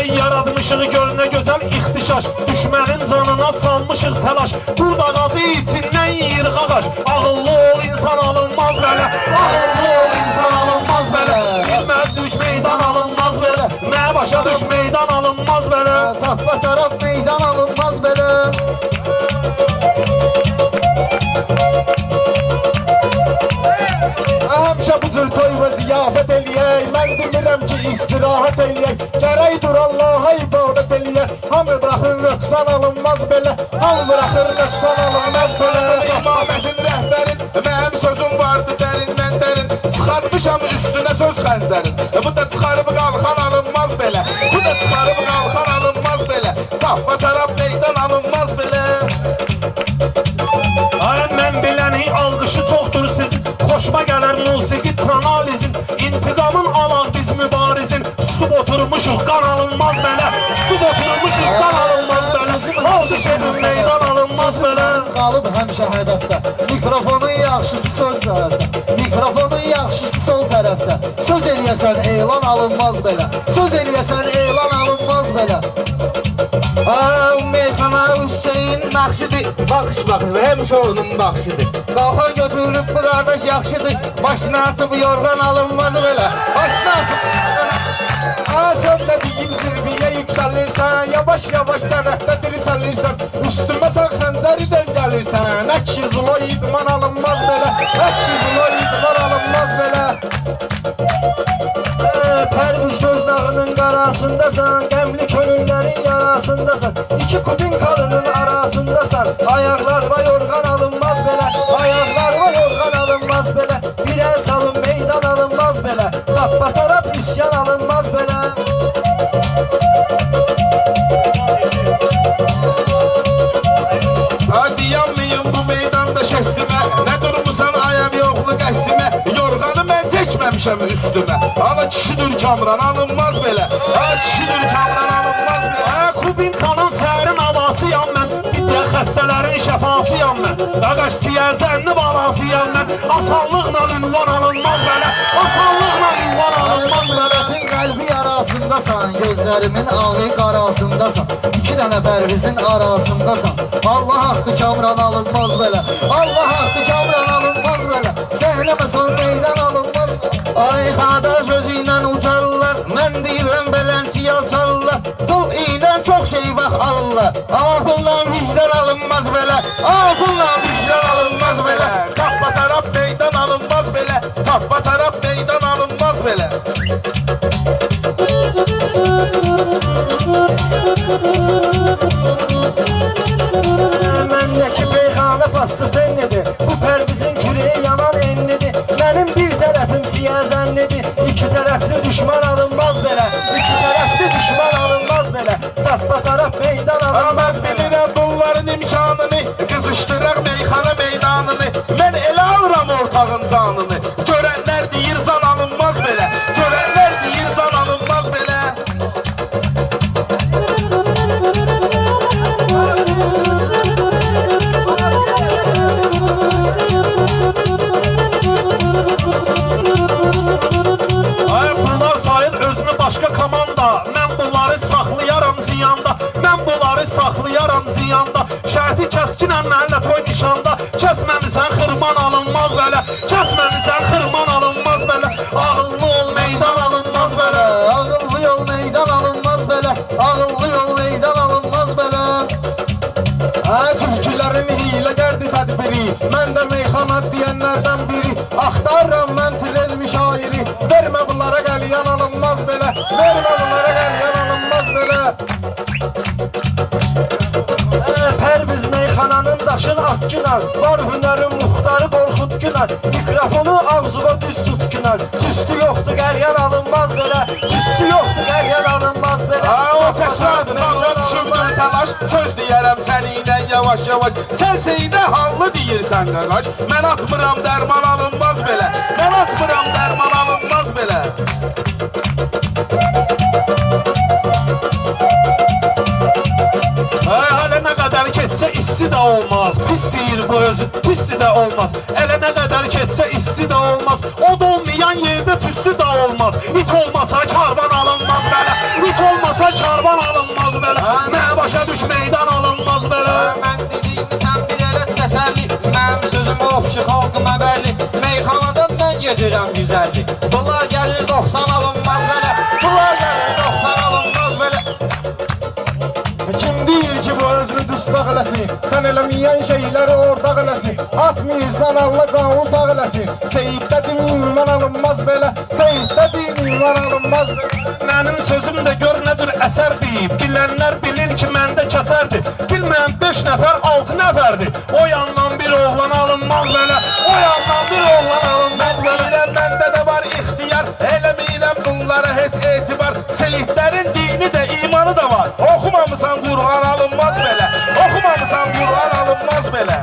Ey yaratmışıq gör nə gözəl ixtişaş, düşmənin canına salmışıq təlaş. Burada qazı içindən yiyir qaqaş. Ağıllı ol insan alınmaz belə, ağıllı ol insan alınmaz belə. Bilməz düş meydan alınmaz belə, mə başa düş meydan alınmaz belə. Tapma taraf meydan alınmaz belə. Həmişə bu cür toy və ziyafət eləyək. Mən demirəm ki istirahət eləyək. Gərək dur Allaha ibadət eləyək. Hamı bıraxır röqsan alınmaz belə, hamı bıraxır röqsan alınmaz belə. İmamətin rəhbərin, mənim sözüm vardı dərindən dərin. Çıxartmışam üstünə söz xəncərin. Bu da çıxarıb qalxan alınmaz belə, bu da çıxarıb qalxan alınmaz belə. Tapma taraf meydan alınmaz belə. Ay mən biləni alqışı çoxdur sizin, xoşuma gələr musiqi kanalizm. İntiqamın alaq biz mübarizin, susub oturmuşuq qan alınmaz belə, susub oturmuşuq qan alınmaz belə. Alqış edin meydan alınmaz belə. Qalıb həmişə hədəfdə, mikrofonun yaxşısı söz tərəfdə, mikrofonun yaxşısı sol tərəfdə. Söz eləyəsən elan alınmaz belə, söz eləyəsən elan alınmaz belə. Meyxana Hüseyin Nakşidir, baxış baxır, həmişə onun baxışıdır. Qalxan götürülüb bu qardaş yaxşıdır, başına atıb yorğan alınmaz belə, başına atıb Sən də deyim zirviyə yüksəlirsən, yavaş yavaş sənətdə dirçəlirsən. Üstümə sən xəncəridən gəlirsən, əkşi zulo idman alınmaz belə, əkşi zulo idman alınmaz belə. Pərviz gözdağının qarasındasan, qəmli könüllərin yarasındasan. İki kubin qalının arasındasan, ayaqlarına yorğan alınmaz belə, ayaqlarına yorğan alınmaz belə. Bir el salın meydan alınmaz belə, tapma taraf üsyan alınmaz belə. Hadi yanmayın bu meydanda şəstimə, nə durmusan ayam yoxlu qəstimə. Yorğanı mən çəkməmişəm üstümə. Ala kişidir Kamran alınmaz belə, ala kişidir Kamran alınmaz belə. Kubinkanın sərin havasıyam mən, bitə xəstələrin şəfasıyam mən. Qaqaş siyəzənli balansıyam mən, asanlıqla ünvan alınmaz belə, asanlıqla ünvan alınmaz belə. Məhəbbətin qəlbi yarasındasan, gözlərimin ağı qarasındasan. İki dənə pərvizin arasındasan, Allah haqqı Kamran alınmaz belə, Allah haqqı Kamran alınmaz belə. Səhləmə son meydan alınmaz belə. Ay xada sözüyle uçarlar, mən deyirəm belənçi yalçarlar. Pul iyiden çok şey bax Allah, ama pulla vicdan alınmaz belə, ama pulla vicdan alınmaz belə. Tapma taraf meydan alınmaz belə, tapma taraf meydan alınmaz belə. Məndəki peyxanə bastı pennidir, bu pərvizin küreği yanan enlidir. Mənim bir tərəfim siyəzənlidir, iki tərəfli düşman alınmaz belə, iki tərəfli düşman alınmaz belə. Tapma taraf meydan alınmaz Mən belə. bilirəm bunların imkanını, qızışdıraq meyxana meydanını. Mən elə alıram ortağın canını, görənlər deyir can alınmaz belə, görənlər deyir can alınmaz belə. Ay bunlar sayır özünü başqa komanda, mən bunları saxlayaram ziyanda, mən bunları saxlayaram ziyanda. Şərti kəskinəm mənlə toy nişanda, kəsməmisən xırman alınmaz belə, kəsməmisən xırman alınmaz belə. Ağıllı ol meydan alınmaz belə. Ağıllı yol meydan alınmaz belə, ağıllı yol meydan alınmaz belə. Türkülərin hiləgərdi tədbiri, mən də meyxana deyənlərdən biri. Axtarıram mən trezmi şairi, vermə bunlara qəlyan alınmaz belə, vermə bunlara qəlyan alınmaz belə. Pərviz meyxananın daşın atkinar, var hünərin muxtarı qorxut günar. Mikrofonu ağzıva düz tut günar, tüstü yoxdur qəlyan alınmaz belə, tüstü yoxdur qəlyan alınmaz belə. O təkrardır, ağla düşürdün təlaş, söz deyərəm səninlə yavaş yavaş. Sən seydə hallı deyirsən qaqaş, mən atmıram dərman alınmaz belə, mən atmıram dərman alınmaz belə. Hələ nə qədər keçsə issi də olmaz, pis deyir bu özü, pissi də olmaz. Hələ nə qədər keçsə issi də olmaz, od olmayan yerdə tüssü də olmaz. İt olmasa karvan alınmaz belə, it olmasa karvan belə. Mənə başa düş meydan alınmaz belə. Mən dediyimi sən bir elə təsəlli. Mənim sözüm ofşu xalqıma bəlli. Meyxanadan mən gedirəm 150. Bunlar gəlir 90 alınmaz belə. Bunlar gəlir 90 alınmaz belə. Kim deyir ki bu özünü dustaq eləsin? Sən eləməyən şeyləri ortaq eləsin. Atmıyırsan Allah canını sağ eləsin. Seyiddə din iman alınmaz belə. Seyiddə din iman alınmaz belə. Mənim sözüm də gör nə cür əsər deyib. Bilənlər bilir ki məndə kəsərdir. Bilməyən 5 nəfər 6 nəfərdir. O yandan bir oğlan alınmaz belə. O yandan bir oğlan alınmaz belə. Bilirəm məndə də var ixtiyar. Eləməyirəm bunlara heç etibar. Seyidlərin dini də imanı da var. Oxumamısan Qur'an alınmaz belə. Oxumamısan Qur'an alınmaz belə.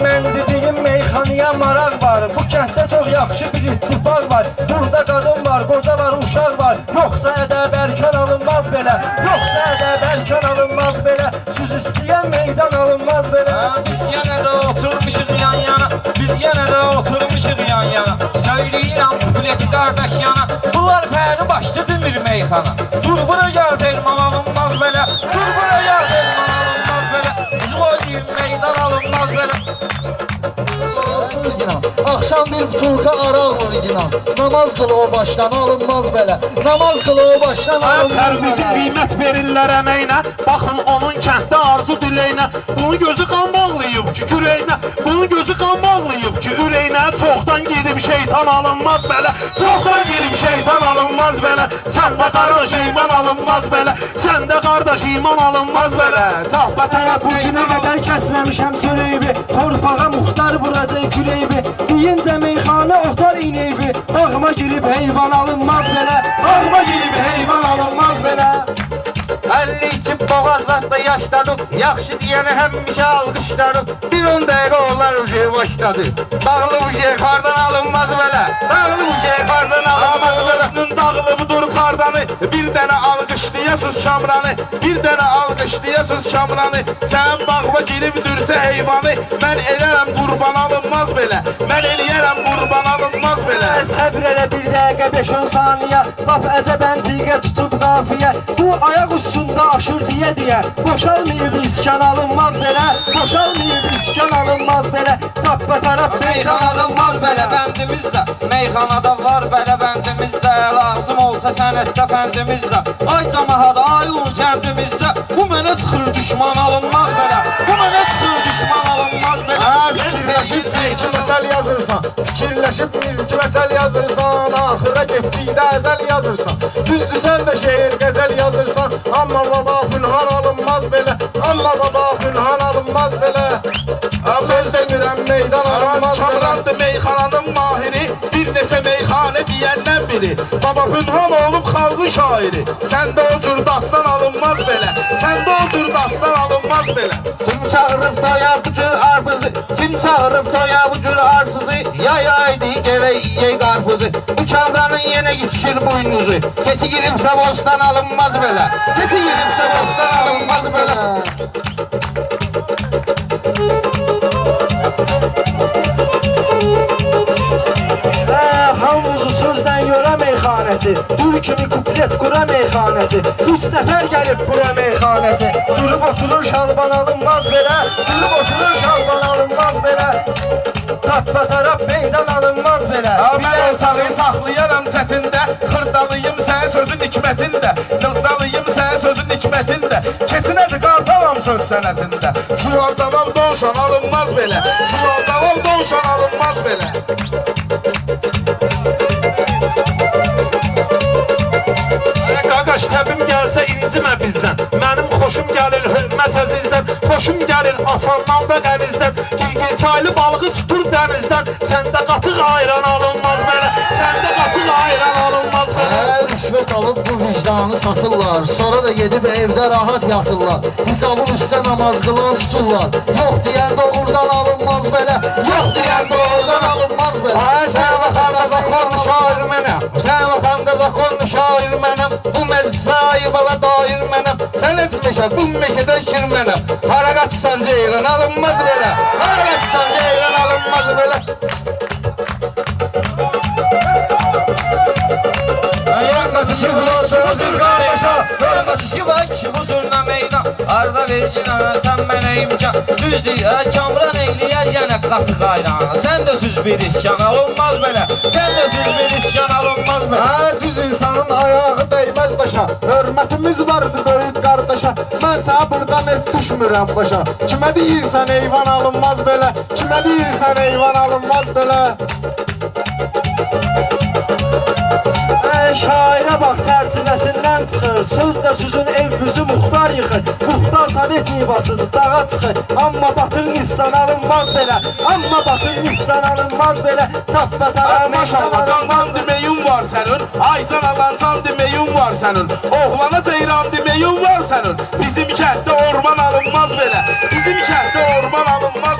Mən dediyim meyxanaya maraq var. Bu kənddə çox yaxşı bir ittifaq var. Burada qadın var, qoca var, uşaq var. Yoxsa ədəb erkən alınmaz belə. Yoxsa ədəb erkən alınmaz belə. Süz istəyən meydan alınmaz belə. Biz yenə də oturmuşuq yan yana. Biz yenə də oturmuşuq yan yana. Söyləyirəm kupleti qardaş yana. Bunlar fəri başlı demir meyxana. Dur bura gəl derman alınmaz belə. Dur bura gəl derman alınmaz belə. Bizim oynayın meydan alınmaz belə. Akşam bir butulka araq vur inan. Namaz qıl o başdan alınmaz belə. Namaz qıl o başdan alınmaz Tərbizi belə. qiymət verirlər əməyinə. Baxın onun kənddə arzu diləyinə. Bunun gözü qan bağlayıb ki kürəyinə. Bunun gözü qan bağlayıb ki ürəyinə. Çoxdan gedib şeytan alınmaz belə. Çoxdan gedib şeytan alınmaz belə. Səndə qardaş iman alınmaz belə. Səndə qardaş iman alınmaz belə. Tahbətərə Bu günə qədər kəsməmişəm söreybi. Torpağa muxtar vuracaq küreybi. Deyincə meyxana otar ineybi. Bağıma girib heyvan alınmaz belə. Bağıma girib heyvan alınmaz belə. 50 içib boğazlarda yaşladım. Yaxşı deyəni həmişə alqışlarım. Bir 10 dəqiqə onlar ucu başladı. Dağlı bu şey qardan alınmaz belə. Dağlı bu şey qardan alınmaz belə. Özünün dağılıbıdır qardanı. Bir dənə alqışlayasız Kamranı. Bir dənə alqışlayasız Kamranı. Sən bağıma girib dürsə heyvanı. Mən elərəm qurban alınmaz belə. Mən eləyərəm qurban alınmaz belə. Səbr elə bir dəqiqə 5-10 saniyə. Laf əzəb əntiqə tutub qafiyə. Bu ayaq üstündə aşır deyə. Boşalmayıb iskan alınmaz belə. Boşalmayıb iskan alınmaz belə. Tappa taraf Meyxan alınmaz belə bəndimizdə. Meyxanada var belə bəndimizdə. Lazım olsa sənətdə fəndimizdə. Ay camahada, ay ulu kəndimizdə. Bu mənə çıxır düşman alınmaz belə. Bu mənə çıxır düşman alınmaz belə. Fikirləşib bir-iki məsəl yazırsan. Fikirləşib bir-iki məsəl yazırsan. Axıra getdikdə əzəl yazırsan. Düzdür sən də şeir qəzəl yazırsan. Amma baba fünhan alınmaz belə. Amma baba fünhan alınmaz belə. Mən demirəm meydan alınmaz belə. Kamrandır meyxananın mahiri. Bir neçə meyxanə deyəndən biri. Baba Pünhan olub xalqın şairi. Səndə o cür dastan alınmaz belə. Səndə o cür dastan alınmaz belə. Kim çağırıb doya bu cür arbuzu. Kim çağırıb doya bu cür arsızı. Yayaydı gerək yey qarpuzu. Bu Kamranın yenə yetişir buynuzu. Kesi giribsə bostan alınmaz belə. Kesi giribsə bostan alınmaz belə. Havuzu sözdən yora meyxanəti. Dur kimi kuplet qura meyxanəti. 3 nəfər gəlib bura meyxanəti. Durub oturur şalban alınmaz belə. Durub oturur şalban alınmaz belə. Tappa taraf meydan alınmaz belə. Mən ortalığı saxlayaram çətində. Xırdalıyım sən sözün hikmətində. Xırdalıyım sən sözün hikmətində. Keçinədir qartalam söz sənətində. Sual cavab doğuşan alınmaz belə. Sual cavab doğuşan alınmaz belə. Qaqaş təbim gəlsə incimə bizdən. Mənim xoşum gəlir hörmət əzizdən. Xoşum gəlir asandan və qənizdən. Çaylı balığı tutur dənizdən. Səndə qatıq ayran alınmaz belə. Səndə qatıq ayran alınmaz belə. Rüşvət alıb bu vicdanı satırlar. Sonra da gedib evdə rahat yatırlar. Hicabın üstə namaz qılan tuturlar. Yox deyən doğrudan alınmaz belə. Yox deyən doğrudan alınmaz belə. Ay sən baxanda zakonlu şair mənəm. Sən baxanda zakonlu şair mənəm. Bu məclisayı bala dair mənəm. Sən etmişə bu meşədə şir mənəm. Hara qaçsan ceyran alınmaz belə. Hara qaçsan ceyran alınmaz belə. Hörmət işi var, gücünə, sən mənə imkan. Düzdür, kamran eyləyər yenə qatıq ayran. Sən də süz bir iskan, alınmaz belə. Sən də süz bir iskan, alınmaz belə. Hə, düz insanın ayağı dəyməz daşa. Hörmətimiz vardı böyük qardaşa. Mən sənə buradan heç düşmürəm başa. Kimə deyirsən eyvan alınmaz belə. Kimə deyirsən eyvan alınmaz belə. Şairə bax çərçivəsindən çıxır. Sözlə sözün evfüzü muxtar yıxır. Muxtar Sovet nivasıdır, dağa çıxır. Amma batır Nissan alınmaz belə. Amma batır Nissan alınmaz belə. Tapbatara Maşallah qandan deməyun var sənin. Aycan alancan deməyun var sənin. Oğlana zeyran deməyun var sənin. Bizim kənddə orman alınmaz belə. Bizim kənddə orman alınmaz.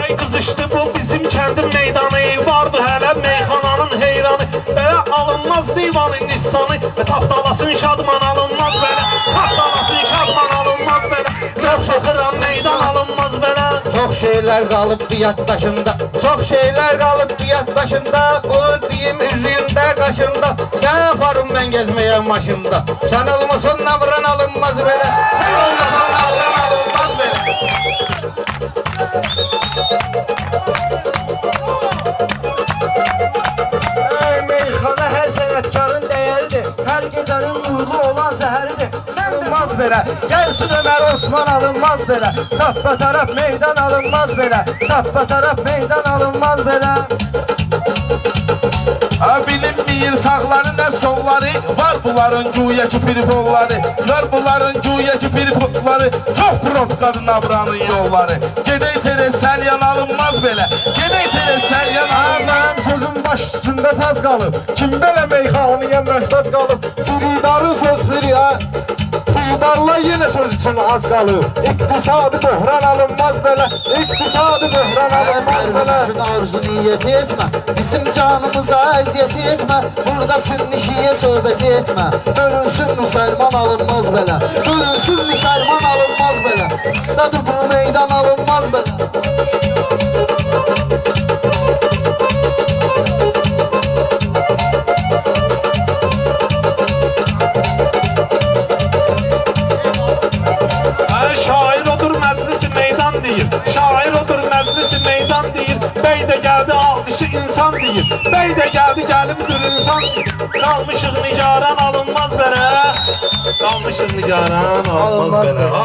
Ey qızışdı bu bizim kəndin meydanı. Vardı hələ meyxananın heyranı. Belə alınmaz divanın Nissanı. Tapdalasın şadman alınmaz belə. Tapdalasın şadman alınmaz belə. Çox çaxıram meydan alınmaz belə. Çox şeylər qalıbdı yaddaşında. Çox şeylər qalıbdı yaddaşında. Bu deyim üzüyündə, qaşında. Sən aparım mən gezməyə maşında. Sən olmasan navran alınmaz belə. Sən olmasan navran alınmaz belə. Meyxana hər sənətkarın dəyəridir. Hər gecənin nurlu olan zəhəridir. Alınmaz belə. Gəlsin Ömər Osman alınmaz belə. Tappa taraf meydan alınmaz belə. Tappa taraf meydan alınmaz belə. Ha bilinmir sağları nə solları. Var bunların güya ki piripolları. Var bunların güya ki piripolları. Çox profkadır nabranın yolları. Gedək teres səlyan alınmaz belə. Gedək teres səlyan alınmaz. Mənim sözüm baş üstündə taz qalıb. Kim belə meyxanıya möhtac qalıb. Siridarın sözləri ha. Puldarlar yenə söz üçün az qalıb. İqtisadi böhran alınmaz belə. İqtisadi böhran alınmaz belə. Üçün arzu niyyət etmə. Bizim canımıza əziyyət etmə. Burada sünni şiyə söhbət etmə. Bölünsün müsəlman alınmaz belə. Bölünsün müsəlman alınmaz belə. Dadı bu meydan alınmaz belə. Şair odur məclisi meydan deyir. Şair odur məclisi meydan deyir. Bey də gəldi alqışı insan deyir. Bey də gəldi gəlibdir insan. Qalmışıq nigaran alınmaz belə. Qalmışıq nigaran alınmaz belə.